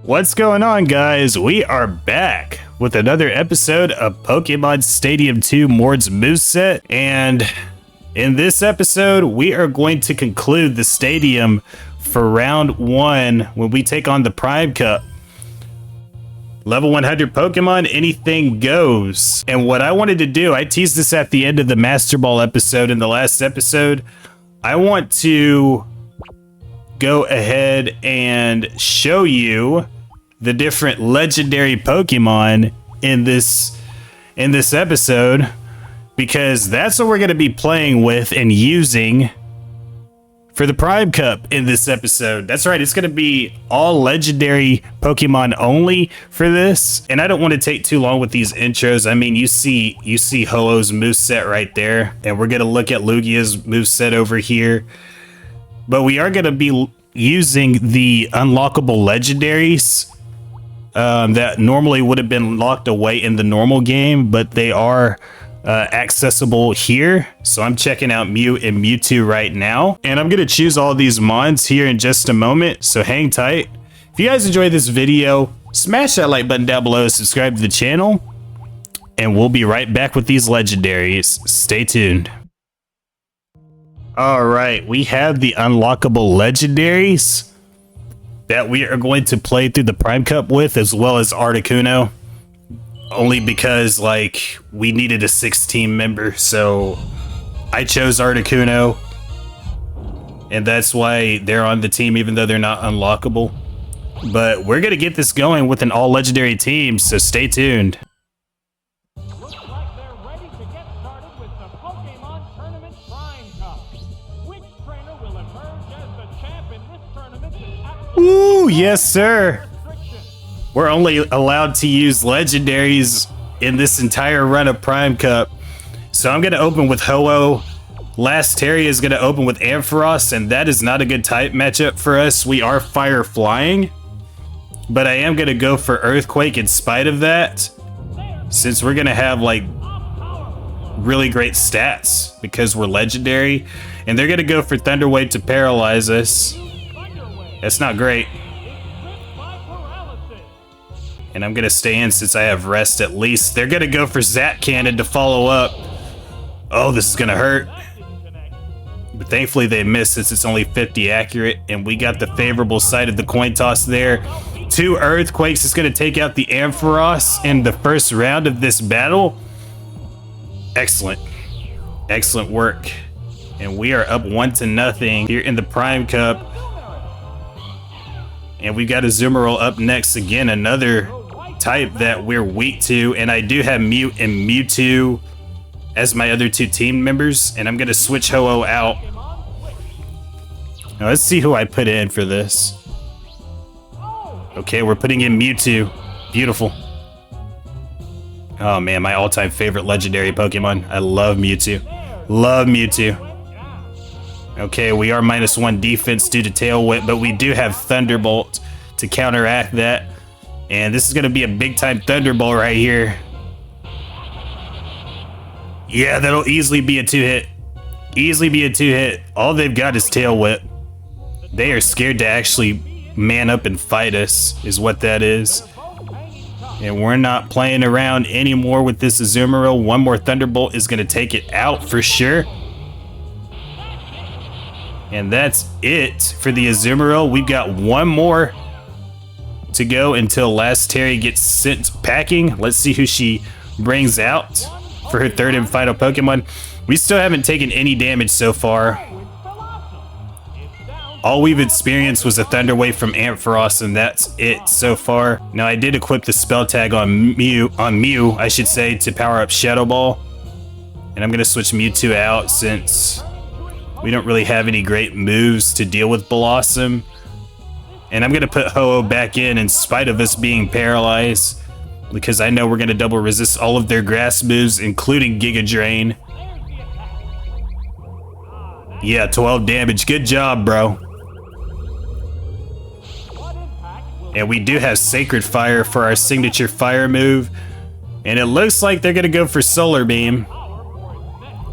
What's going on, guys? We are back with another episode of Pokemon Stadium 2 Mord's Moveset, and in this episode we are going to conclude the stadium for round 1 when we take on the Prime Cup. Level 100 Pokemon, anything goes. And what I wanted to do, I teased this at the end of the Master Ball episode in the last episode. I want to go ahead and show you the different legendary Pokemon in this episode, because that's what we're going to be playing with and using for the Prime Cup in this episode. That's right, it's going to be all legendary Pokemon only for this, and I don't want to take too long with these intros. I mean, you see Ho-Oh's moveset right there, and we're going to look at Lugia's moveset over here, but we are going to be using the unlockable legendaries that normally would have been locked away in the normal game, but they are accessible here. So I'm checking out Mew and Mewtwo right now, and I'm gonna choose all these mons here in just a moment, so hang tight. If you guys enjoyed this video, smash that like button down below, subscribe to the channel, and we'll be right back with these legendaries. Stay tuned. All right, we have the unlockable legendaries that we are going to play through the Prime Cup with, as well as Articuno, only because like we needed a 6-team member, so I chose Articuno, and that's why they're on the team even though they're not unlockable. But we're gonna get this going with an all legendary team, so stay tuned. Looks like they're ready to get started with the Pokemon Tournament Prime Cup. Which trainer will emerge as the champ in this tournament? Ooh, yes sir. We're only allowed to use legendaries in this entire run of Prime Cup. So I'm gonna open with Ho-Oh. Last Terry is gonna open with Ampharos, and that is not a good type matchup for us. We are fire flying, but I am gonna go for Earthquake in spite of that, since we're gonna have like really great stats because we're legendary, and they're gonna go for Thunder Wave to paralyze us. That's not great. And I'm gonna stay in since I have rest at least. They're gonna go for Zap Cannon to follow up. Oh, this is gonna hurt. But thankfully they missed since it's only 50 accurate, and we got the favorable side of the coin toss there. 2 Earthquakes is gonna take out the Ampharos in the first round of this battle. Excellent. Excellent work. And we are up 1-0 here in the Prime Cup. And we've got Azumarill up next, again, another type that we're weak to, and I do have Mew and Mewtwo as my other 2 team members, and I'm gonna switch Ho-Oh out. Now let's see who I put in for this. Okay, we're putting in Mewtwo. Beautiful. Oh man, my all-time favorite legendary Pokemon. I love Mewtwo. Love Mewtwo. Okay, we are -1 defense due to Tail Whip, but we do have Thunderbolt to counteract that. And this is going to be a big-time Thunderbolt right here. Yeah, that'll easily be a 2-hit. Easily be a 2-hit. All they've got is Tail Whip. They are scared to actually man up and fight us, is what that is. And we're not playing around anymore with this Azumarill. One more Thunderbolt is going to take it out for sure. And that's it for the Azumarill. We've got one more to go until Last Terry gets sent packing. Let's see who she brings out for her 3rd and final Pokemon. We still haven't taken any damage so far. All we've experienced was a Thunder Wave from Ampharos, and that's it so far. Now I did equip the spell tag on Mew, I should say, to power up Shadow Ball. And I'm gonna switch Mewtwo out since we don't really have any great moves to deal with Blossom. And I'm gonna put Ho-Oh back in spite of us being paralyzed, because I know we're gonna double resist all of their grass moves, including Giga Drain. Yeah, 12 damage. Good job, bro. And we do have Sacred Fire for our signature fire move. And it looks like they're gonna go for Solar Beam.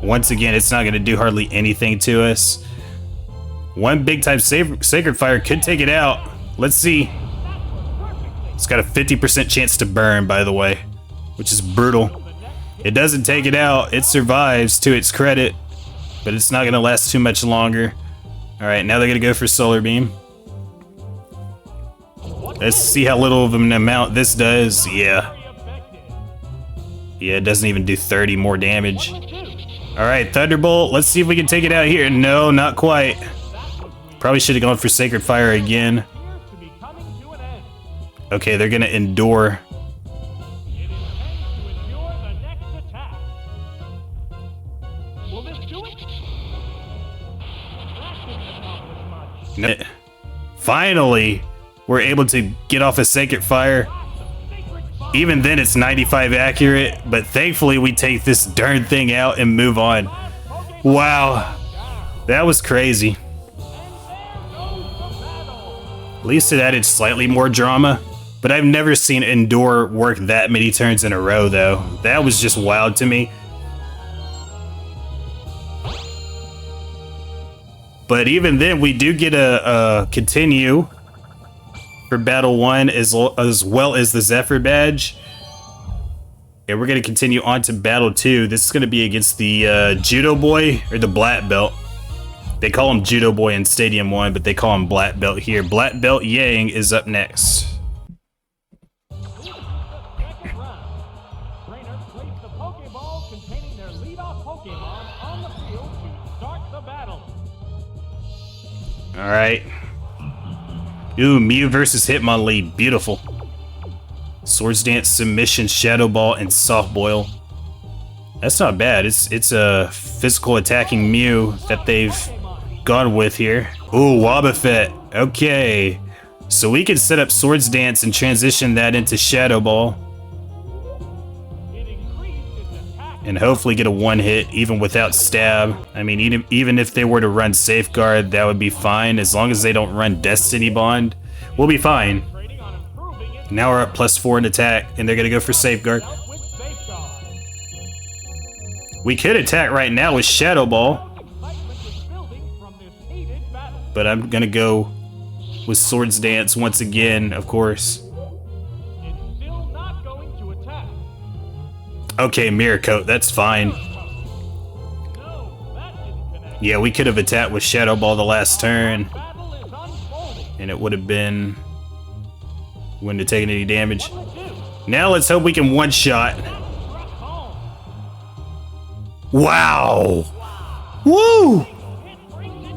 Once again, it's not gonna do hardly anything to us. One big time Sacred Fire could take it out. Let's see. It's got a 50% chance to burn, by the way, which is brutal. It doesn't take it out. It survives, to its credit, but it's not going to last too much longer. All right, now they're going to go for Solar Beam. Let's see how little of an amount this does. Yeah. Yeah, it doesn't even do 30 more damage. All right, Thunderbolt. Let's see if we can take it out here. No, not quite. Probably should have gone for Sacred Fire again. Okay, they're going to endure. Finally, we're able to get off a Sacred Fire. Even then, it's 95 accurate, but thankfully we take this darn thing out and move on. Wow, that was crazy. At least it added slightly more drama, but I've never seen Endure work that many turns in a row, though. That was just wild to me. But even then, we do get a continue for Battle 1 as well as the Zephyr badge. And we're going to continue on to Battle 2. This is going to be against the Judo Boy, or the Black Belt. They call him Judo Boy in Stadium 1, but they call him Black Belt here. Black Belt Yang is up next. Alright. Ooh, Mew versus Hitmonlee. Beautiful. Swords Dance, Submission, Shadow Ball, and Soft Boil. That's not bad. It's a physical attacking Mew that they've gone with here. Ooh, Wobbuffet. Okay. So we can set up Swords Dance and transition that into Shadow Ball. And hopefully get a one hit even without stab. I mean, even if they were to run Safeguard, that would be fine. As long as they don't run Destiny Bond, we'll be fine. Now we're at +4 in attack, and they're gonna go for Safeguard. We could attack right now with Shadow Ball, but I'm gonna go with Swords Dance once again, of course. Okay, Mirror Coat, that's fine. Yeah, we could have attacked with Shadow Ball the last turn, and it would have been... wouldn't have taken any damage. Now let's hope we can one-shot. Wow! Woo!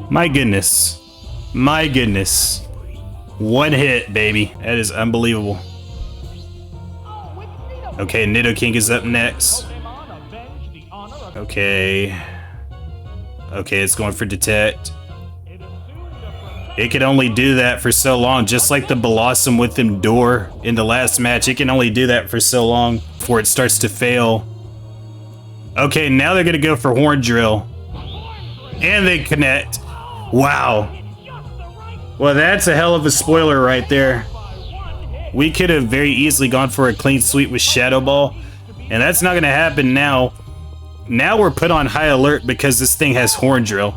My goodness. My goodness. One hit, baby. That is unbelievable. Okay, Nidoking is up next. Okay. Okay, it's going for Detect. It can only do that for so long, just like the Blossom with Endure in the last match. It can only do that for so long before it starts to fail. Okay, now they're gonna go for Horn Drill. And they connect. Wow. Well, that's a hell of a spoiler right there. We could have very easily gone for a clean sweep with Shadow Ball, and that's not gonna happen now. Now we're put on high alert because this thing has Horn Drill.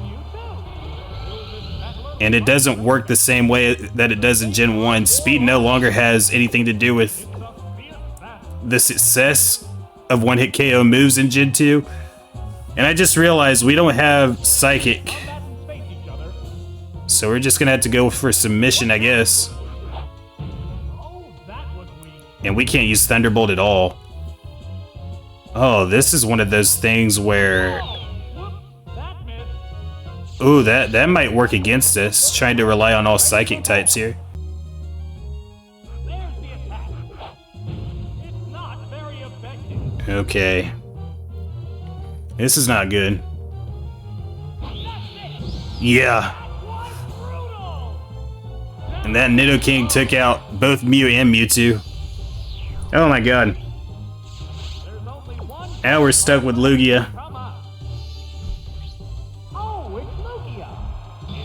And it doesn't work the same way that it does in Gen 1. Speed no longer has anything to do with the success of one-hit KO moves in Gen 2. And I just realized we don't have Psychic. So we're just gonna have to go for Submission, I guess. And we can't use Thunderbolt at all. Oh, this is one of those things where... ooh, that might work against us, trying to rely on all Psychic types here. Okay. This is not good. Yeah. And that Nidoking took out both Mew and Mewtwo. Oh my god. Now we're stuck with Lugia.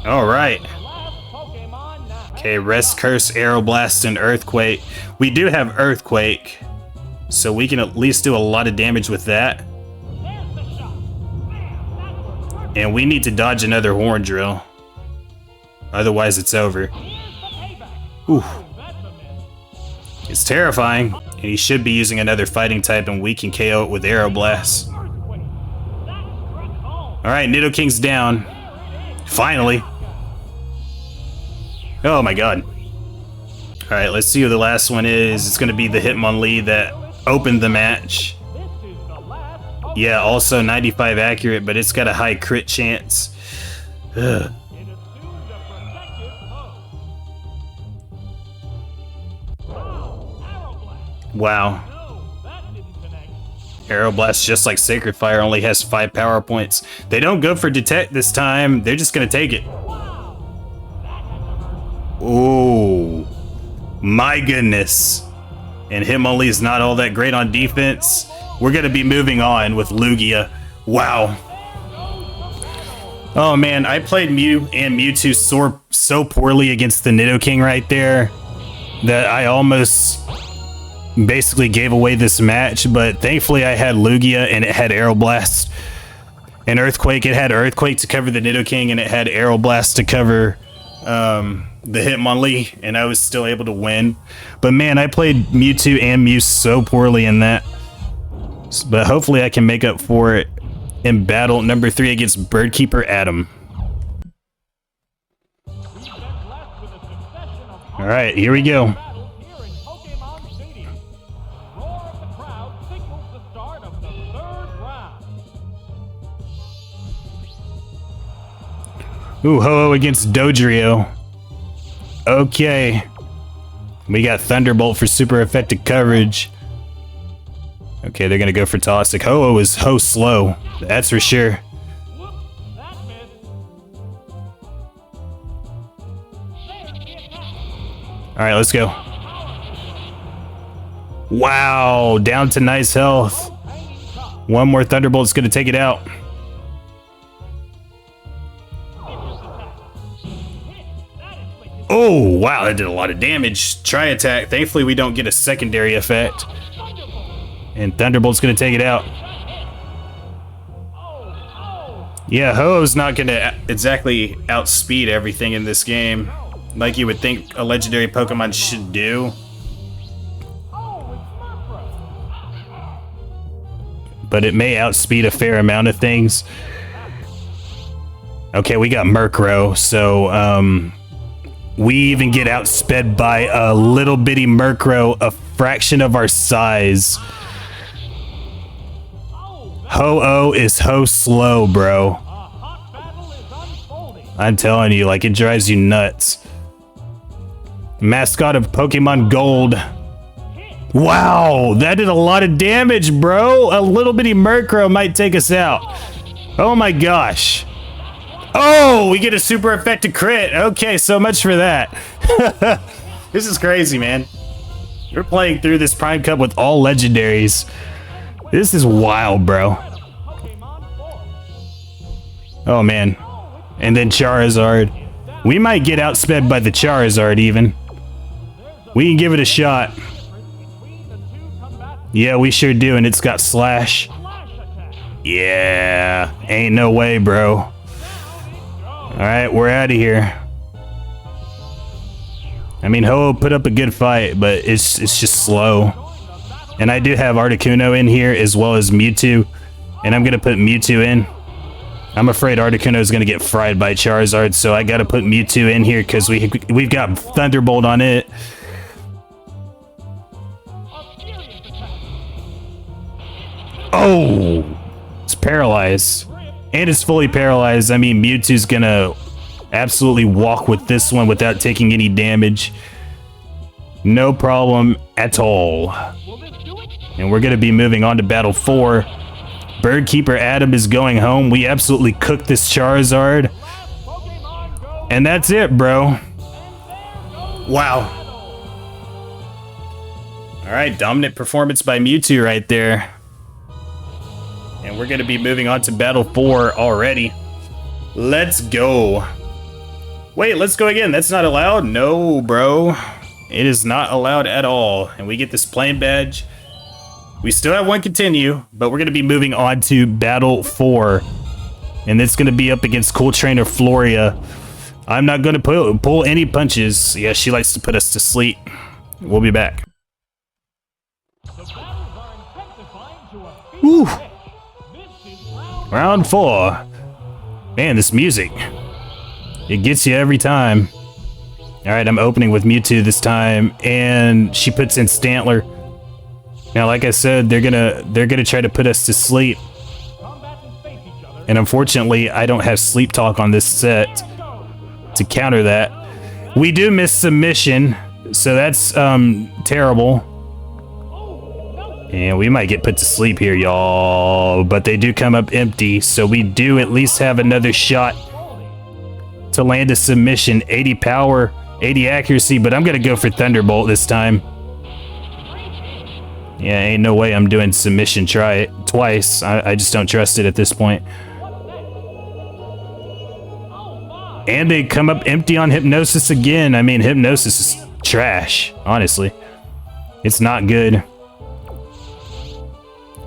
Alright. Okay, Rest, Curse, Aeroblast, and Earthquake. We do have Earthquake, so we can at least do a lot of damage with that. And we need to dodge another Horn Drill. Otherwise it's over. Ooh. It's terrifying. And he should be using another fighting type, and we can KO it with Arrow Blast. Alright, Nidoking's down. Finally. Oh my god. Alright, let's see who the last one is. It's going to be the Hitmonlee that opened the match. Yeah, also 95 accurate, but it's got a high crit chance. Ugh. Wow. Arrow Blast, just like Sacred Fire, only has 5 power points. They don't go for Detect this time. They're just going to take it. Ooh. My goodness. And Hitmonlee is not all that great on defense. We're going to be moving on with Lugia. Wow. Oh man, I played Mew and Mewtwo so poorly against the Nidoking right there that I almost basically gave away this match, but thankfully I had Lugia and it had Arrow Blast. And Earthquake, it had Earthquake to cover the Nidoking, and it had Arrow Blast to cover the Hitmonlee, and I was still able to win. But man, I played Mewtwo and Mew so poorly in that. But hopefully I can make up for it in battle number 3 against Birdkeeper Adam. Alright, here we go. Ooh, Ho-Oh against Dodrio. Okay. We got Thunderbolt for super effective coverage. Okay, they're gonna go for Toxic. Ho-Oh is slow. That's for sure. Alright, let's go. Wow, down to nice health. One more Thunderbolt's gonna take it out. Oh, wow, that did a lot of damage. Try attack. Thankfully, we don't get a secondary effect. And Thunderbolt's going to take it out. Yeah, Ho-Oh's not going to exactly outspeed everything in this game, like you would think a legendary Pokemon should do. But it may outspeed a fair amount of things. Okay, we got Murkrow, so we even get outsped by a little bitty Murkrow, a fraction of our size. Ho-Oh is slow, bro. I'm telling you, like, it drives you nuts. Mascot of Pokemon Gold. Wow, that did a lot of damage, bro. A little bitty Murkrow might take us out. Oh my gosh. Oh, we get a super effective crit. Okay, so much for that. This is crazy, man. We're playing through this Prime Cup with all legendaries. This is wild, bro. Oh, man. And then Charizard. We might get outsped by the Charizard, even. We can give it a shot. Yeah, we sure do, and it's got Slash. Yeah. Ain't no way, bro. Alright, we're out of here. I mean, Ho-Oh put up a good fight, but it's just slow. And I do have Articuno in here, as well as Mewtwo. And I'm going to put Mewtwo in. I'm afraid Articuno is going to get fried by Charizard, so I got to put Mewtwo in here, because we've got Thunderbolt on it. Oh! It's paralyzed. And it's fully paralyzed. I mean, Mewtwo's gonna absolutely walk with this one without taking any damage. No problem at all. And we're gonna be moving on to Battle 4. Birdkeeper Adam is going home. We absolutely cooked this Charizard. And that's it, bro. Wow. Alright, dominant performance by Mewtwo right there. And we're going to be moving on to Battle 4 already. Let's go. Wait, let's go again. That's not allowed? No, bro. It is not allowed at all. And we get this plain badge. We still have one continue, but we're going to be moving on to Battle 4. And it's going to be up against Cooltrainer Floria. I'm not going to pull any punches. Yeah, she likes to put us to sleep. We'll be back. Woo. Round 4. Man, this music. It gets you every time. Alright, I'm opening with Mewtwo this time, and she puts in Stantler. Now, like I said, they're gonna try to put us to sleep. And unfortunately, I don't have sleep talk on this set to counter that. We do miss submission, so that's terrible. And we might get put to sleep here, y'all. But they do come up empty, so we do at least have another shot to land a submission. 80 power, 80 accuracy, but I'm gonna go for Thunderbolt this time. Yeah, ain't no way I'm doing submission. Try it twice. I just don't trust it at this point. And they come up empty on Hypnosis again. I mean, Hypnosis is trash, honestly. It's not good.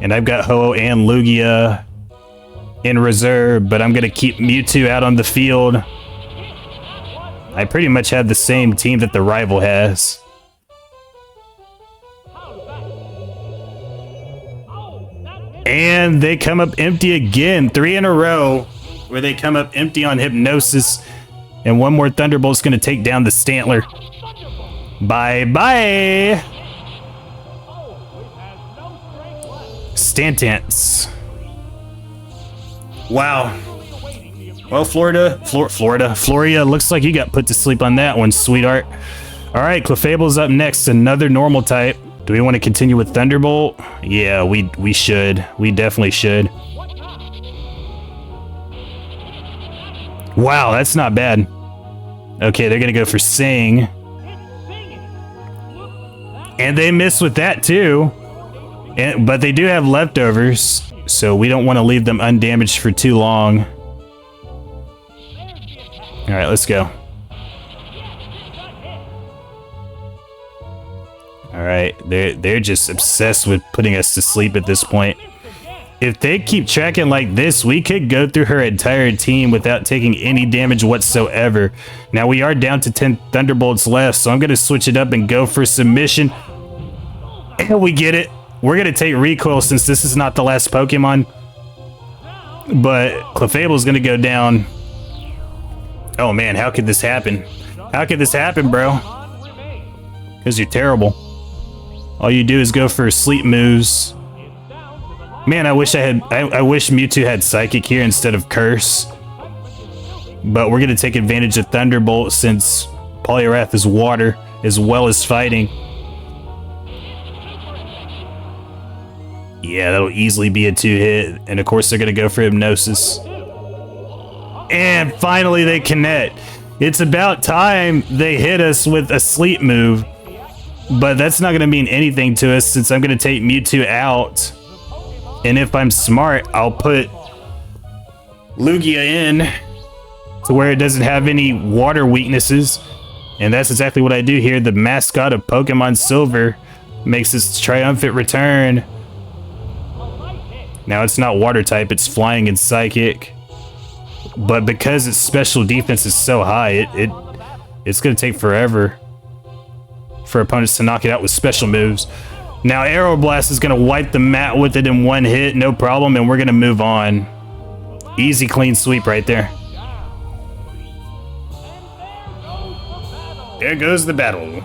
And I've got Ho-Oh and Lugia in reserve, but I'm going to keep Mewtwo out on the field. I pretty much have the same team that the rival has. And they come up empty again. 3 in a row where they come up empty on Hypnosis. And one more Thunderbolt's going to take down the Stantler. Bye-bye. Stantance. Wow. Well, Floria, looks like you got put to sleep on that one, sweetheart. All right, Clefable's up next, another normal type. Do we want to continue with Thunderbolt? Yeah, we should. We definitely should. Wow, that's not bad. Okay, they're going to go for Sing. And they miss with that too. But they do have leftovers, so we don't want to leave them undamaged for too long. All right, let's go. All right, they're just obsessed with putting us to sleep at this point. If they keep tracking like this, we could go through her entire team without taking any damage whatsoever. Now, we are down to 10 Thunderbolts left, so I'm going to switch it up and go for submission. And we get it. We're going to take recoil since this is not the last Pokemon. But Clefable's going to go down. Oh, man, how could this happen? How could this happen, bro? Because you're terrible. All you do is go for sleep moves. Man, I wish Mewtwo had Psychic here instead of Curse. But we're gonna take advantage of Thunderbolt since Poliwrath is water as well as fighting. Yeah, that'll easily be a 2-hit. And of course they're gonna go for Hypnosis. And finally they connect. It's about time they hit us with a sleep move. But that's not gonna mean anything to us since I'm gonna take Mewtwo out. And if I'm smart, I'll put Lugia in to where it doesn't have any water weaknesses. And that's exactly what I do here. The mascot of Pokemon Silver makes its triumphant return. Now, it's not water type, it's flying and psychic. But because its special defense is so high, it's going to take forever for opponents to knock it out with special moves. Now, Aeroblast is going to wipe the mat with it in one hit, no problem, and we're going to move on. Easy, clean sweep right there. There goes the battle.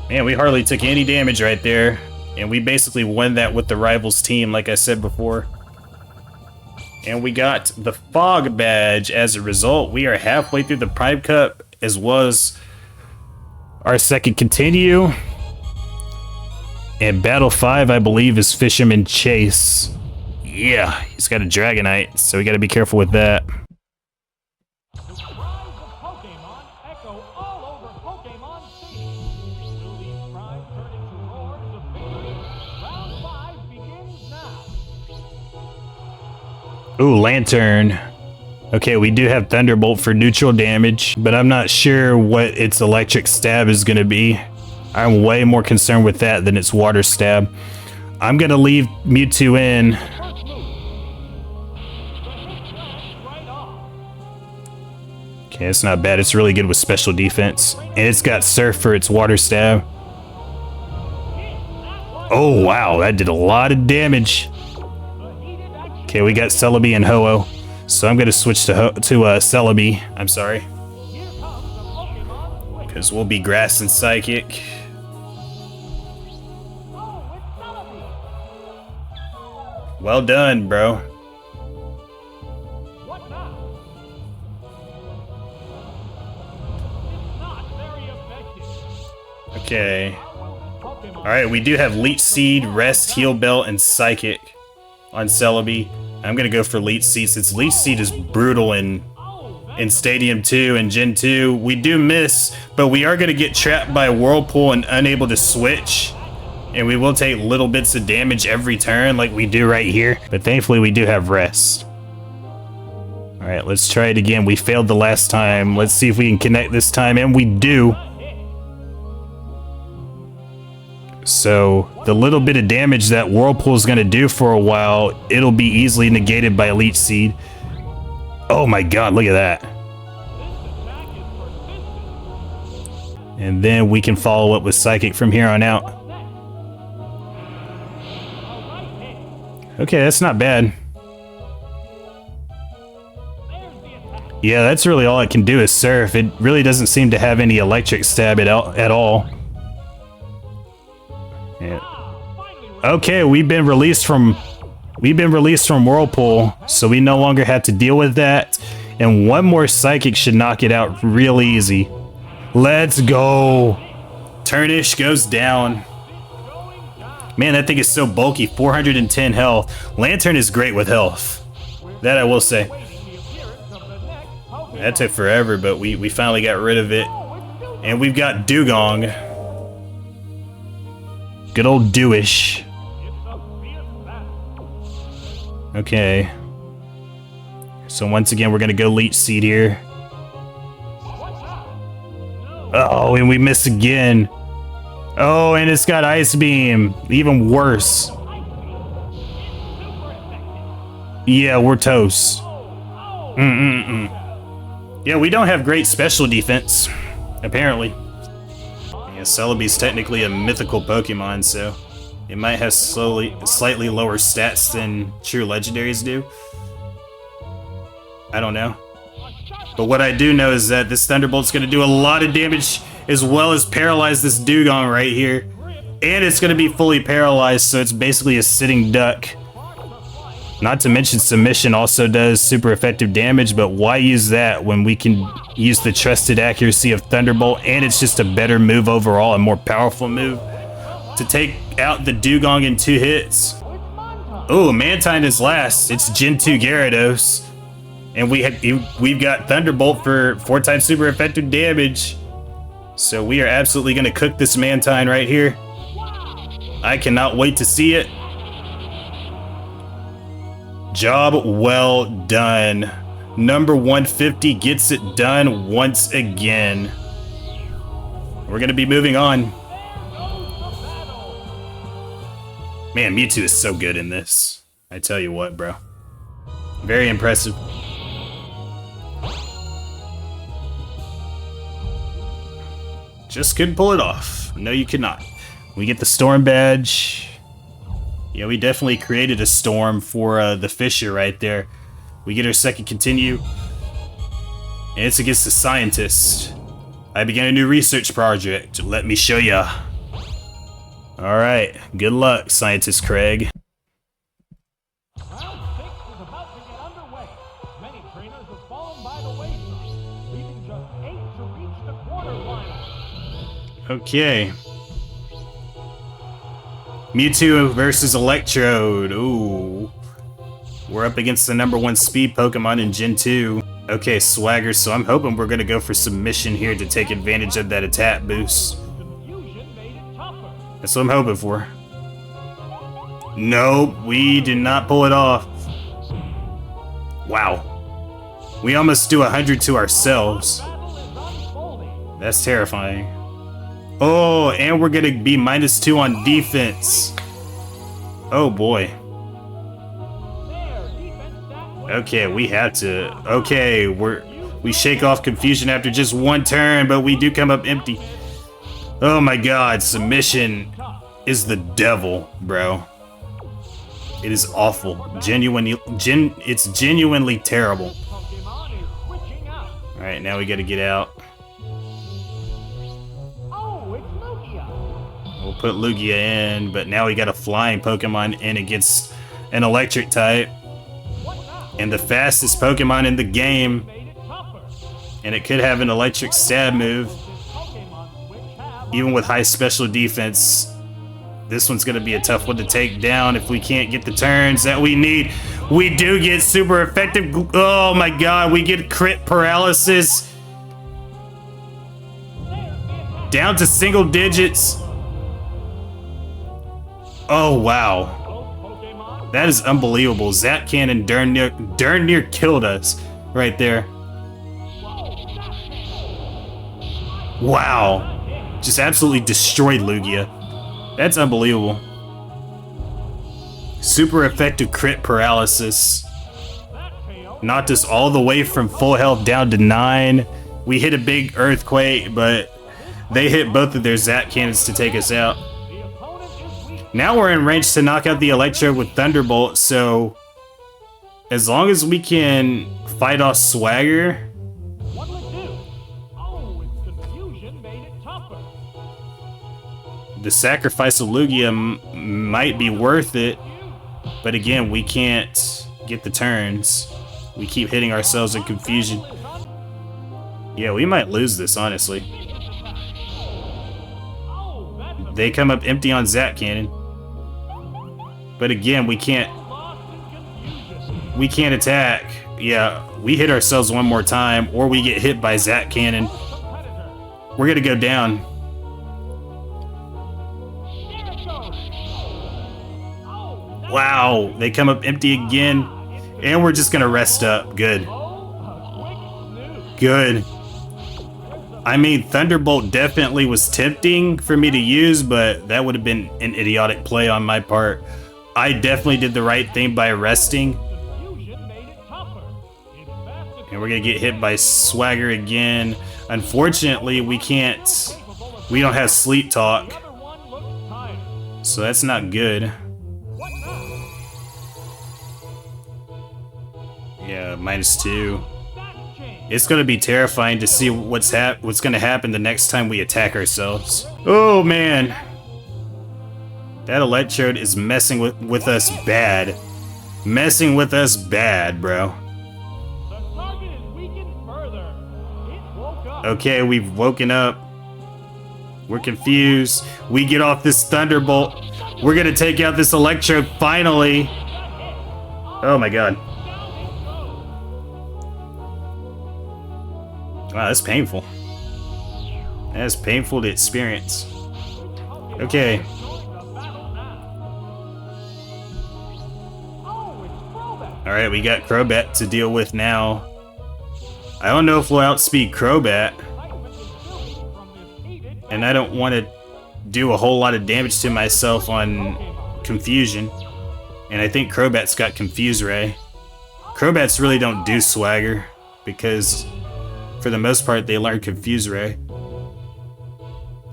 Man, we hardly took any damage right there, and we basically won that with the rivals team, like I said before. And we got the Fog Badge as a result. We are halfway through the Prime Cup, as well as our second continue. And Battle 5, I believe, is Fisherman Chase. Yeah, he's got a Dragonite, so we got to be careful with that. The cries of Pokemon echo all over Pokemon City. Will these cries turn into roars of victory? Round 5 begins now. Ooh, Lantern. Okay, we do have Thunderbolt for neutral damage, but I'm not sure what its electric stab is going to be. I'm way more concerned with that than its water stab. I'm going to leave Mewtwo in. Okay, it's not bad. It's really good with special defense. And it's got Surf for its water stab. Oh, wow. That did a lot of damage. Okay, we got Celebi and Ho-Oh. So I'm going to switch to Celebi. I'm sorry. Because we'll be Grass and Psychic. Well done, bro. What now? It's not very effective. Okay. How will this Pokemon Alright, we do have Leech Seed, Rest, Heal Belt, and Psychic on Celebi. I'm going to go for Leech Seed since Leech Seed is brutal in Stadium 2 and Gen 2. We do miss, but we are going to get trapped by a Whirlpool and unable to switch. And we will take little bits of damage every turn like we do right here. But thankfully we do have Rest. Alright, let's try it again. We failed the last time. Let's see if we can connect this time. And we do. So the little bit of damage that Whirlpool is going to do for a while, it'll be easily negated by Leech Seed. Oh my god, look at that. And then we can follow up with Psychic from here on out. Okay, that's not bad. Yeah, that's really all it can do is Surf. It really doesn't seem to have any electric stab at all. Yeah. Okay, we've been released from Whirlpool, so we no longer have to deal with that. And one more Psychic should knock it out real easy. Let's go. Turnish goes down. Man, that thing is so bulky. 410 health. Lantern is great with health. That I will say. That took forever, but we finally got rid of it. And we've got Dugong. Good old Dewish. Okay. So once again, we're going to go Leech Seed here. Oh, and we miss again. Oh, and it's got Ice Beam. Even worse. Yeah, we're toast. Yeah, we don't have great special defense, apparently. Yeah, Celebi's technically a mythical Pokemon, so it might have slightly lower stats than true legendaries do. I don't know. But what I do know is that this Thunderbolt's going to do a lot of damage as well as paralyze this Dugong right here. And it's going to be fully paralyzed, so it's basically a sitting duck. Not to mention Submission also does super effective damage, but why use that when we can use the trusted accuracy of Thunderbolt, and it's just a better move overall, a more powerful move to take out the Dugong in 2 hits. Oh, Mantine is last. It's Gen 2 Gyarados. And we've got Thunderbolt for 4 times super effective damage. So we are absolutely going to cook this Mantine right here. I cannot wait to see it. Job well done. Number 150 gets it done once again. We're going to be moving on. Man, Mewtwo is so good in this. I tell you what, bro. Very impressive. Just couldn't pull it off. No, you could not. We get the Storm Badge. Yeah, we definitely created a storm for the Fisher right there. We get our second continue. And it's against the Scientist. I began a new research project. Let me show ya. Alright, good luck, Scientist Craig. Round 6 is about to get underway. Many trainers have fallen by the wayside, leaving just 8 to reach the quarterfinals. Okay. Mewtwo versus Electrode. Ooh. We're up against the number 1 speed Pokemon in Gen 2. Okay, Swagger, so I'm hoping we're going to go for Submission here to take advantage of that attack boost. Confusion made it tougher. That's what I'm hoping for. Nope, we did not pull it off. Wow. We almost do 100 to ourselves. Battle is unfolding. That's terrifying. Oh, and we're gonna be -2 on defense. Oh boy. There, defense stat. Okay, we have to. Okay, We shake off confusion after just one turn, but we do come up empty. Oh my god, submission is the devil, bro. It is awful. It's genuinely terrible. Alright, now we gotta get out. We'll put Lugia in, but now we got a flying Pokemon in against an electric type. And the fastest Pokemon in the game. And it could have an electric stab move. Even with high special defense. This one's going to be a tough one to take down if we can't get the turns that we need. We do get super effective. Oh my god, we get crit paralysis. Down to single digits. Oh wow. That is unbelievable. Zap Cannon darn near killed us right there. Wow. Just absolutely destroyed Lugia. That's unbelievable. Super effective crit paralysis. Knocked us all the way from full health down to 9. We hit a big earthquake, but they hit both of their Zap Cannons to take us out. Now we're in range to knock out the Electro with Thunderbolt, so as long as we can fight off Swagger. The sacrifice of Lugia might be worth it, but again, we can't get the turns. We keep hitting ourselves in confusion. Yeah, we might lose this, honestly. They come up empty on Zap Cannon. But again, we can't attack. Yeah, we hit ourselves one more time, or we get hit by Zap Cannon. We're gonna go down. Wow, they come up empty again, and we're just gonna rest up. Good. Good. I mean, Thunderbolt definitely was tempting for me to use, but that would have been an idiotic play on my part. I definitely did the right thing by resting. And we're gonna get hit by Swagger again. Unfortunately, we don't have Sleep Talk. So that's not good. Yeah, -2. It's gonna be terrifying to see what's gonna happen the next time we attack ourselves. Oh man, that Electrode is messing with us bad. Messing with us bad, bro. Okay, we've woken up. We're confused. We get off this Thunderbolt. We're gonna take out this Electrode finally. Oh my god. Wow, that's painful. That's painful to experience. Okay. Alright, we got Crobat to deal with now. I don't know if we'll outspeed Crobat. And I don't want to do a whole lot of damage to myself on Confusion. And I think Crobat's got Confuse Ray. Crobats really don't do Swagger, because for the most part, they learn Confuse Ray.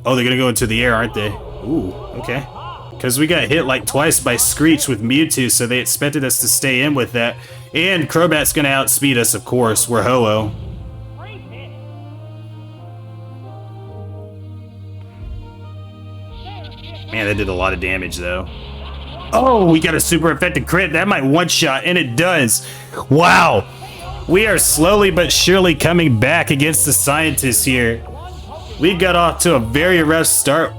Oh, they're gonna go into the air, aren't they? Ooh, okay. Because we got hit like twice by Screech with Mewtwo, so they expected us to stay in with that. And Crobat's gonna outspeed us, of course. We're Ho-Oh. Man, that did a lot of damage, though. Oh, we got a super effective crit. That might one-shot, and it does. Wow. We are slowly but surely coming back against the scientists here. We got off to a very rough start,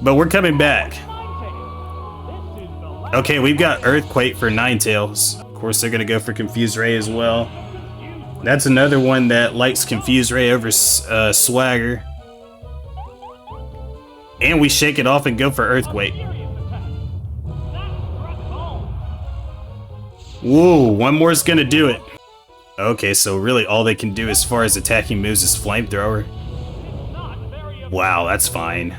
but we're coming back. Okay, we've got Earthquake for Ninetales. Of course, they're going to go for Confuse Ray as well. That's another one that likes Confuse Ray over Swagger. And we shake it off and go for Earthquake. Whoa, one more is gonna do it. Okay, so really all they can do as far as attacking moves is Flamethrower. Wow, that's fine.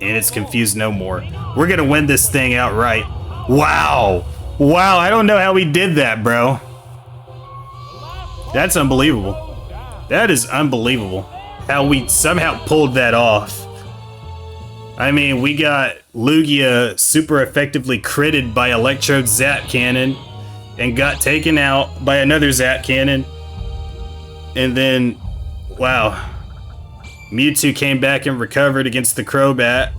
And it's confused no more. We're gonna win this thing outright. Wow! Wow, I don't know how we did that, bro. That's unbelievable. That is unbelievable. How we somehow pulled that off. I mean, we got Lugia super effectively critted by Electrode Zap Cannon and got taken out by another Zap Cannon. And then, wow. Mewtwo came back and recovered against the Crobat.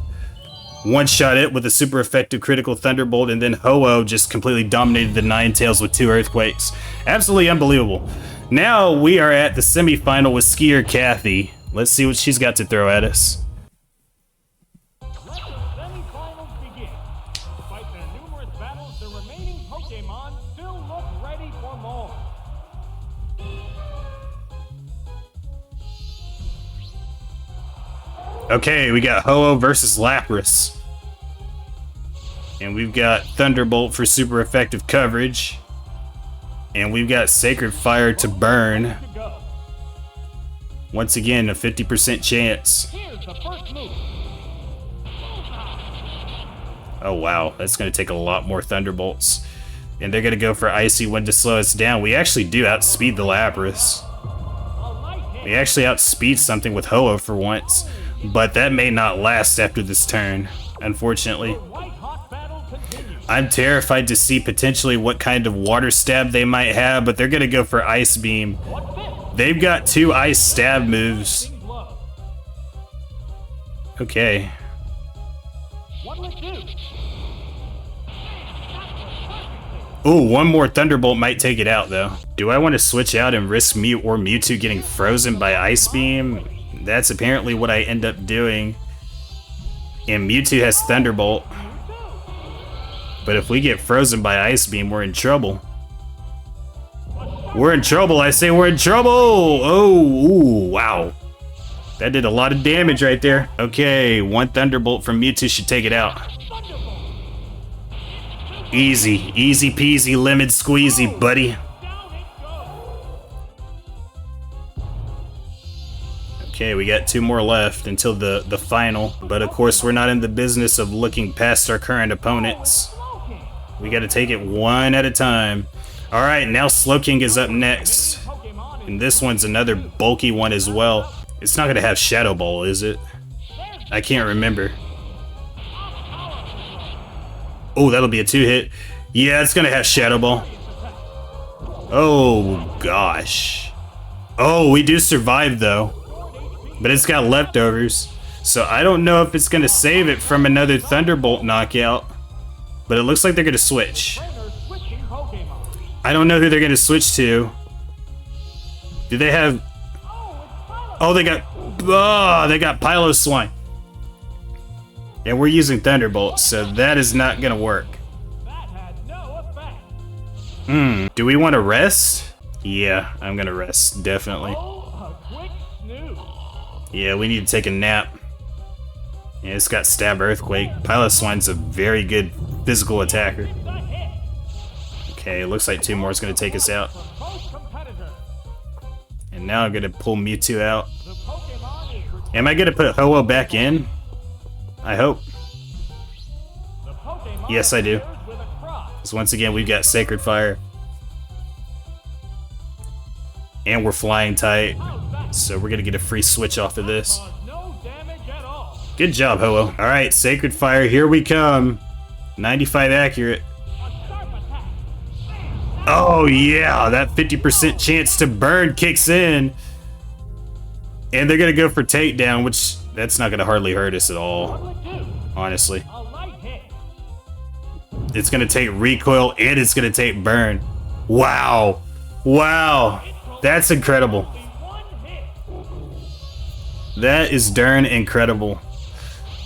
One-shot it with a super effective critical Thunderbolt, and then Ho-Oh just completely dominated the Ninetales with 2 Earthquakes. Absolutely unbelievable. Now we are at the semifinal with Skier Kathy. Let's see what she's got to throw at us. Let the semifinals begin. Despite their numerous battles, the remaining Pokémon still look ready for more. Okay, we got Ho-Oh versus Lapras. And we've got Thunderbolt for super effective coverage. And we've got Sacred Fire to burn. To go. Once again, a 50% chance. Here's the first move. Oh wow, that's going to take a lot more Thunderbolts. And they're going to go for Icy Wind to slow us down. We actually do outspeed the Lapras. A light hit. We actually outspeed something with Ho-Oh for once. But that may not last after this turn, unfortunately. White hot battle continues. I'm terrified to see potentially what kind of water stab they might have, but they're going to go for Ice Beam. What's this? They've got 2 ice stab moves. Seems low. Okay. What'll it do? Ooh, one more Thunderbolt might take it out, though. Do I want to switch out and risk Mewtwo getting frozen by Ice Beam? That's apparently what I end up doing. And Mewtwo has Thunderbolt. But if we get frozen by Ice Beam, we're in trouble. We're in trouble. I say we're in trouble. Oh, ooh, wow. That did a lot of damage right there. Okay, 1 Thunderbolt from Mewtwo should take it out. Easy. Easy peasy lemon squeezy, buddy. Okay, we got 2 more left until the final. But of course, we're not in the business of looking past our current opponents. We gotta take it one at a time. Alright, now Slowking is up next. And this one's another bulky one as well. It's not gonna have Shadow Ball, is it? I can't remember. Oh, that'll be a 2-hit. Yeah, it's gonna have Shadow Ball. Oh, gosh. Oh, we do survive, though. But it's got leftovers. So I don't know if it's gonna save it from another Thunderbolt knockout. But it looks like they're gonna switch. I don't know who they're gonna switch to. Do they have... Oh, they got Piloswine. And we're using Thunderbolt, so that is not gonna work. Do we want to rest? Yeah, I'm gonna rest, definitely. Yeah, we need to take a nap. Yeah, it's got Stab Earthquake. Piloswine's a very good physical attacker. Okay, it looks like 2 more is gonna take us out. And now I'm gonna pull Mewtwo out. Am I gonna put Ho-Oh back in? I hope. Yes, I do. Because once again, we've got Sacred Fire. And we're flying tight. So we're gonna get a free switch off of this. Good job, Ho-Oh. Alright, Sacred Fire, here we come. 95 accurate. Oh yeah, that 50% chance to burn kicks in. And they're gonna go for takedown, which that's not gonna hardly hurt us at all. Honestly. It's gonna take recoil and it's gonna take burn. Wow. Wow. That's incredible. That is darn incredible.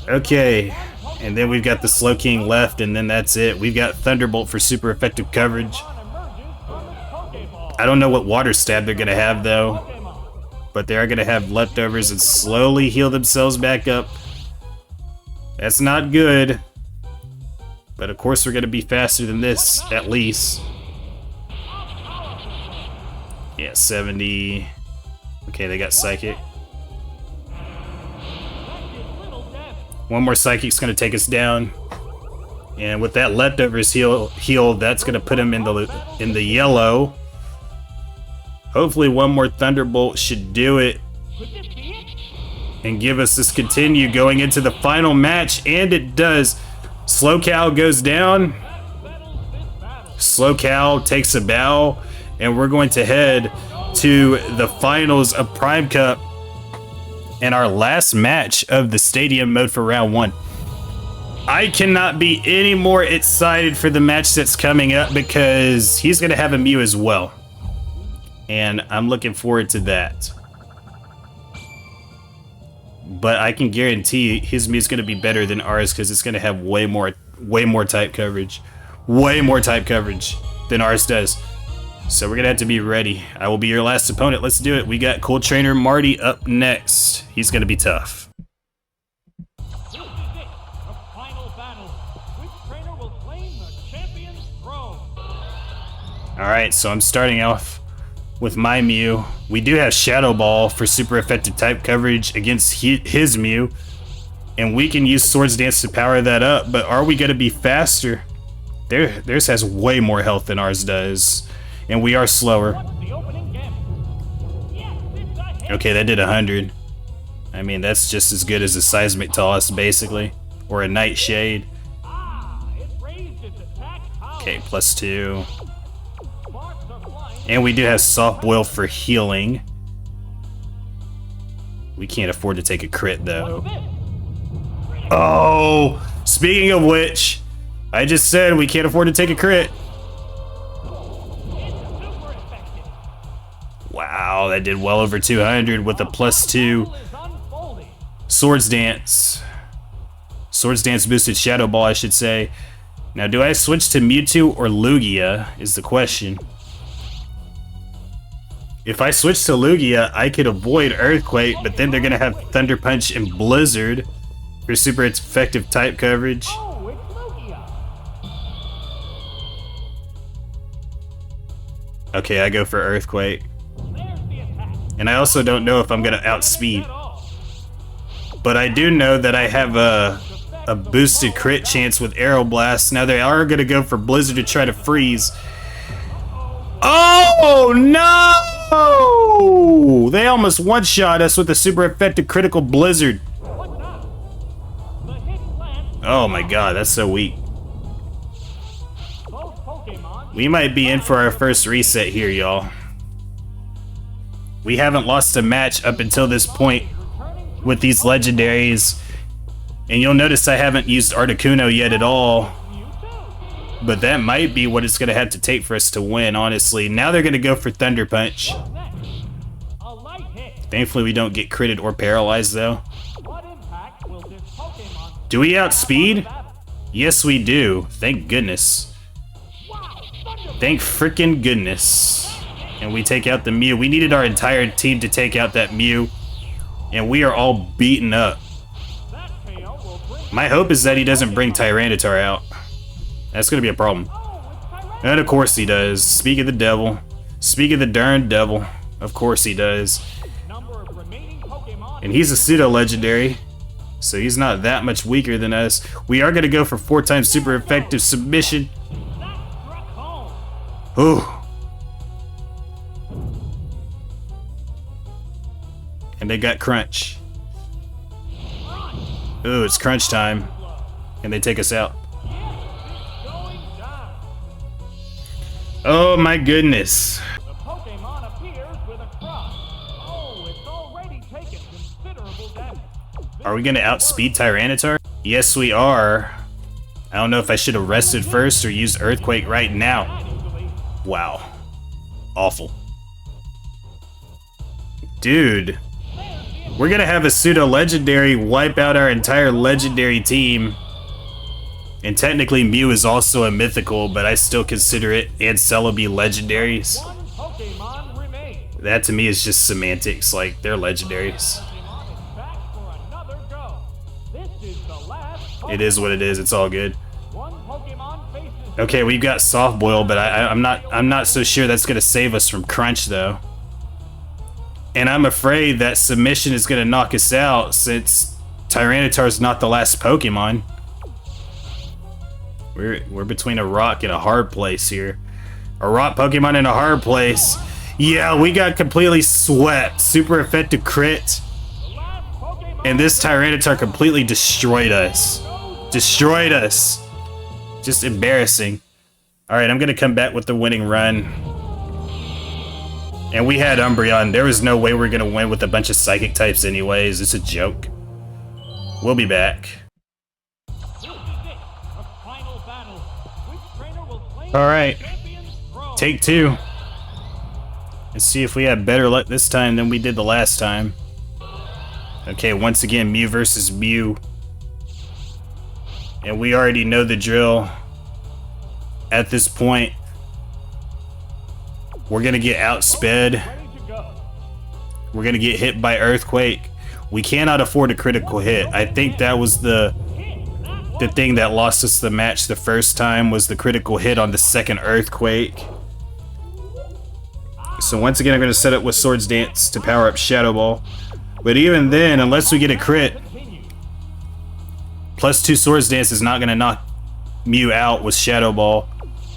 Okay. And then we've got the Slowking left, and then that's it. We've got Thunderbolt for super effective coverage. I don't know what water stab they're gonna have though. But they are gonna have leftovers and slowly heal themselves back up. That's not good. But of course we're gonna be faster than this, at least. Yeah, 70. Okay, they got Psychic. One more Psychic's gonna take us down. And with that leftovers heal, that's gonna put him in the yellow. Hopefully one more Thunderbolt should do it Could this be it? and give us this continue going into the final match, and it does. Slow Cow goes down. Slow Cow takes a bow, and we're going to head to the finals of Prime Cup and our last match of the stadium mode for round 1. I cannot be any more excited for the match that's coming up because he's going to have a Mew as well. And I'm looking forward to that. But I can guarantee his Mew is going to be better than ours because it's going to have way more type coverage. Way more type coverage than ours does. So we're going to have to be ready. I will be your last opponent. Let's do it. We got Cooltrainer Marty up next. He's going to be tough. This is it, the final battle. Which trainer will claim the champion's throne? Alright, so I'm starting off with my Mew. We do have Shadow Ball for super effective type coverage against his Mew. And we can use Swords Dance to power that up, but are we going to be faster? Theirs has way more health than ours does. And we are slower. What's the opening gambit? Yes, it's a hit. Okay, that did 100. I mean, that's just as good as a Seismic Toss, basically. Or a Nightshade. It raised its attack power. Okay, +2. Sparks are flying. And we do have Soft Boil for healing. We can't afford to take a crit, though. What's this? Oh! Speaking of which, I just said we can't afford to take a crit. It's super effective. Wow, that did well over 200 with a +2 Battle is unfolding. Swords Dance. Swords Dance boosted Shadow Ball, I should say. Now, do I switch to Mewtwo or Lugia is the question. If I switch to Lugia, I could avoid Earthquake, but then they're going to have Thunder Punch and Blizzard for super effective type coverage. Oh, it's Lugia. Okay, I go for Earthquake. There's the attack. And I also don't know if I'm going to outspeed. At all. But I do know that I have a boosted crit chance with Arrow Blast. Now they are going to go for Blizzard to try to freeze. Oh no! They almost one-shot us with a super effective critical Blizzard. What now? The hit lands. Oh my god, that's so weak. Both Pokemon. We might be in for our first reset here, y'all. We haven't lost a match up until this point Returning to with these legendaries. And you'll notice I haven't used Articuno yet at all. Mewtwo. But that might be what it's going to have to take for us to win, honestly. Now they're going to go for Thunder Punch. What's next? A light hit. Thankfully, we don't get critted or paralyzed, though. What impact will this Pokemon Do we outspeed? have? Yes, we do. Thank goodness. Wow, Thunderbolt. Thank freaking goodness. And we take out the Mew. We needed our entire team to take out that Mew. And we are all beaten up. That KO will bring. My hope is that he doesn't bring Tyranitar out. That's going to be a problem. Oh, it's Tyranitar. And of course he does. Speak of the devil. Speak of the darn devil. Of course he does. Number of remaining Pokemon. And he's a pseudo-legendary. So he's not that much weaker than us. We are going to go for 4 times super effective submission. That struck home. Ooh. And they got Crunch. Ooh, it's Crunch time. And they take us out. Yes, it's going down. Oh my goodness. The Pokemon appears with a cry. Oh, it's already taken considerable damage. Are we going to outspeed Tyranitar? Yes, we are. I don't know if I should have rested first or used Earthquake right now. Actually, Wow. Awful. Dude. We're going to have a pseudo-legendary wipe out our entire legendary team. And technically Mew is also a mythical, but I still consider it and Celebi legendaries. one Pokemon remains. That to me is just semantics, like they're legendaries. Pokemon is back for another go. This is the last It is what it is, it's all good. One Pokemon faces Okay, we've got Soft Boil, but I'm not so sure that's gonna save us from Crunch though. And I'm afraid that Submission is gonna knock us out since Tyranitar's not the last Pokemon. We're between a rock and a hard place here. A rock Pokemon in a hard place. Yeah, we got completely swept. Super effective crit. And this Tyranitar completely destroyed us. Destroyed us. Just embarrassing. Alright, I'm going to come back with the winning run. And we had Umbreon. There was no way we were going to win with a bunch of Psychic types anyways. It's a joke. We'll be back. Alright. Take two. Let's see if we have better luck this time than we did the last time. Okay, once again, Mew versus Mew. And we already know the drill. At this point, we're gonna get outsped. We're gonna get hit by Earthquake. We cannot afford a critical hit. I think that was the thing that lost us the match the first time, was the critical hit on the second Earthquake. So once again, I'm gonna set up with Swords Dance to power up Shadow Ball. But even then, unless we get a crit, +2 Swords Dance is not gonna knock Mew out with Shadow Ball.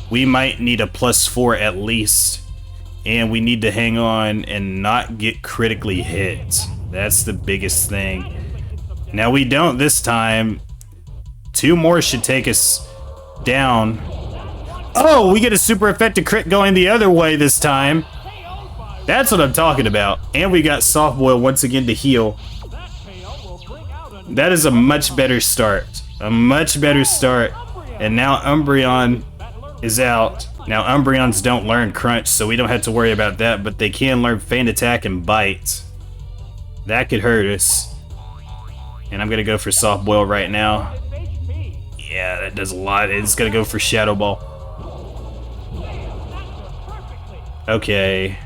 We might need a +4 at least. And we need to hang on and not get critically hit. That's the biggest thing. Now we don't this time. 2 more should take us down. Oh, we get a super effective crit going the other way this time. That's what I'm talking about. And we got Soft Boil once again to heal. That is a much better start. A much better start. And now Umbreon is out. Now Umbreons don't learn Crunch, so we don't have to worry about that, but they can learn Feint Attack and Bite. That could hurt us. And I'm gonna go for Soft Boil right now. Yeah, that does a lot. It's gonna go for Shadow Ball. Okay.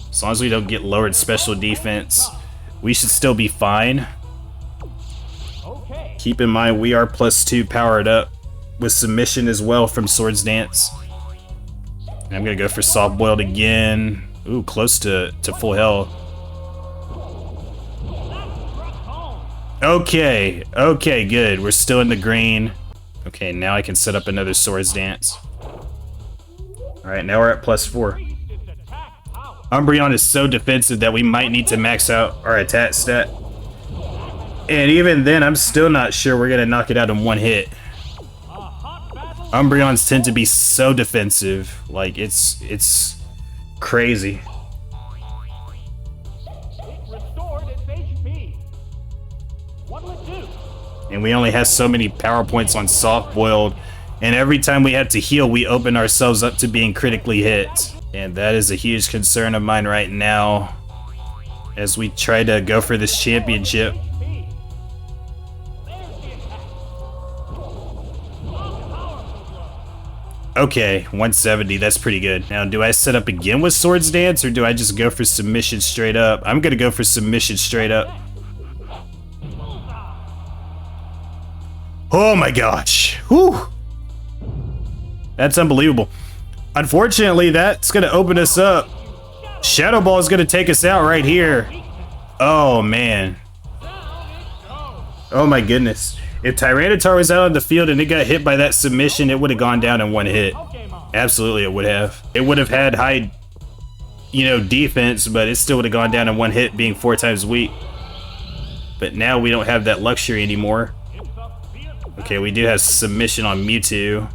As long as we don't get lowered special defense, we should still be fine. Keep in mind, we are +2 powered up with Submission as well from Swords Dance. And I'm gonna go for Soft Boiled again. Ooh, close to full health. Okay, okay, good. We're still in the green. Okay, now I can set up another Swords Dance. Alright, now we're at +4. Umbreon is so defensive that we might need to max out our attack stat. And even then, I'm still not sure we're gonna knock it out in one hit. Umbreons tend to be so defensive. Like, it's crazy. And we only have so many power points on Soft Boiled. And every time we have to heal, we open ourselves up to being critically hit. And that is a huge concern of mine right now as we try to go for this championship. Okay, 170, that's pretty good. Now, do I set up again with Swords Dance, or do I just go for Submission straight up? I'm gonna go for Submission straight up. Oh my gosh. Whew. That's unbelievable. Unfortunately, that's gonna open us up. Shadow Ball is gonna take us out right here. Oh man. Oh my goodness. If Tyranitar was out on the field and it got hit by that submission, it would have gone down in one hit. Absolutely, it would have. It would have had high, defense, but it still would have gone down in one hit, being 4 times weak. But now we don't have that luxury anymore. Okay, we do have submission on Mewtwo.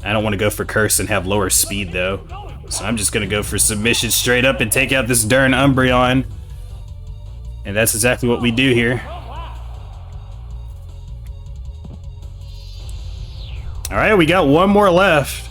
I don't want to go for Curse and have lower speed, though. So I'm just going to go for submission straight up and take out this darn Umbreon. And that's exactly what we do here. Alright, we got one more left.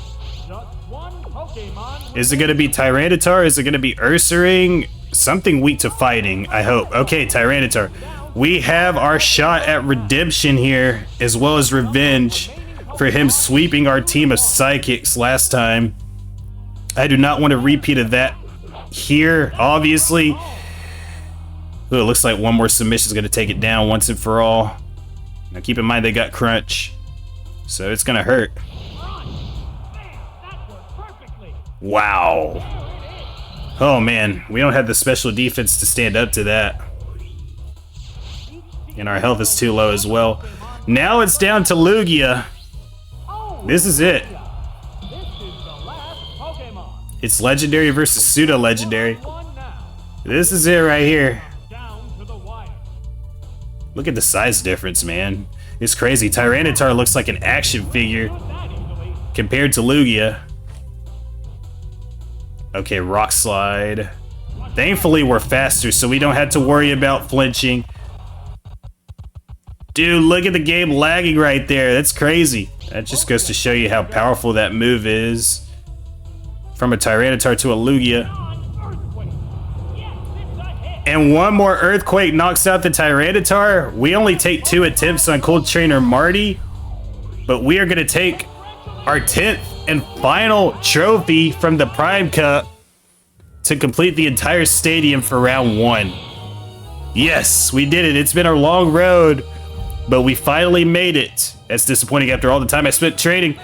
Is it going to be Tyranitar? Is it going to be Ursaring? Something weak to fighting, I hope. Okay, Tyranitar. We have our shot at redemption here, as well as revenge for him sweeping our team of Psychics last time. I do not want a repeat of that here, obviously. Ooh, it looks like one more submission is going to take it down once and for all. Now keep in mind they got Crunch, so it's going to hurt. Wow. Oh man, we don't have the special defense to stand up to that. And our health is too low as well. Now it's down to Lugia. This is it. It's legendary versus pseudo legendary. One now. This is it right here. Down to the wire. Look at the size difference, man. It's crazy. Tyranitar looks like an action figure That easily. compared to Lugia. Okay, Rock Slide. Thankfully, we're faster, so we don't have to worry about flinching. Dude, look at the game lagging right there. That's crazy. That just goes to show you how powerful that move is. From a Tyranitar to a Lugia. Earthquake. Yes, it's a hit. And one more Earthquake knocks out the Tyranitar. We only take 2 attempts on Cooltrainer Marty. But we are going to take our 10th and final trophy from the Prime Cup to complete the entire stadium for round 1. Yes, we did it. It's been a long road, but we finally made it. That's disappointing after all the time I spent training.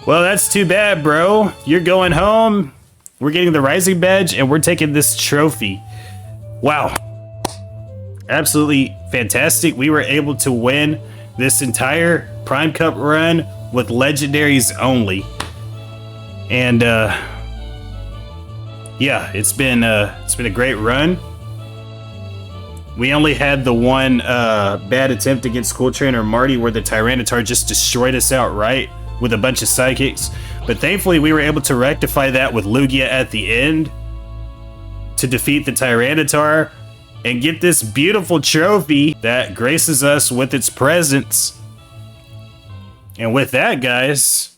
Well, that's too bad, bro. You're going home. We're getting the Rising Badge, and we're taking this trophy. Wow. Absolutely fantastic. We were able to win this entire Prime Cup run with legendaries only. And, yeah, it's been a great run. We only had the one bad attempt against Cooltrainer Marty where the Tyranitar just destroyed us outright with a bunch of psychics. But thankfully we were able to rectify that with Lugia at the end to defeat the Tyranitar and get this beautiful trophy that graces us with its presence. And with that, guys,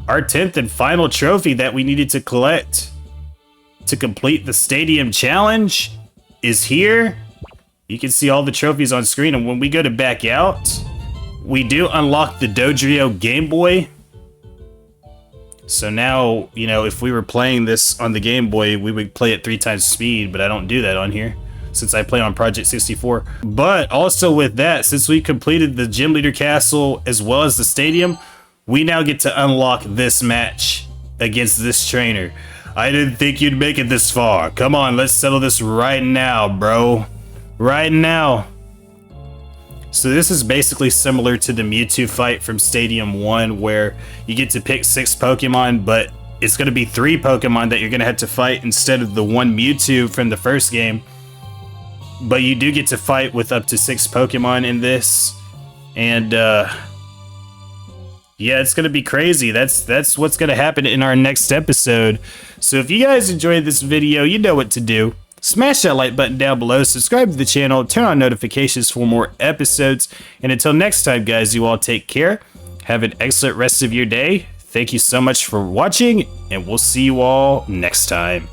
our 10th and final trophy that we needed to collect to complete the stadium challenge is here. You can see all the trophies on screen, and when we go to back out, we do unlock the Dodrio Game Boy. So now, you know, if we were playing this on the Game Boy, we would play at 3 times speed, but I don't do that on here since I play on Project 64. But also with that, since we completed the Gym Leader Castle as well as the stadium, we now get to unlock this match against this trainer. I didn't think you'd make it this far. Come on, let's settle this right now, bro. Right now. So this is basically similar to the Mewtwo fight from Stadium 1 where you get to pick 6 Pokemon, but it's going to be 3 Pokemon that you're going to have to fight instead of the 1 Mewtwo from the first game. But you do get to fight with up to 6 Pokemon in this. And, yeah, it's going to be crazy. That's what's going to happen in our next episode. So if you guys enjoyed this video, you know what to do. Smash that like button down below, subscribe to the channel, turn on notifications for more episodes. And until next time, guys, you all take care. Have an excellent rest of your day. Thank you so much for watching, and we'll see you all next time.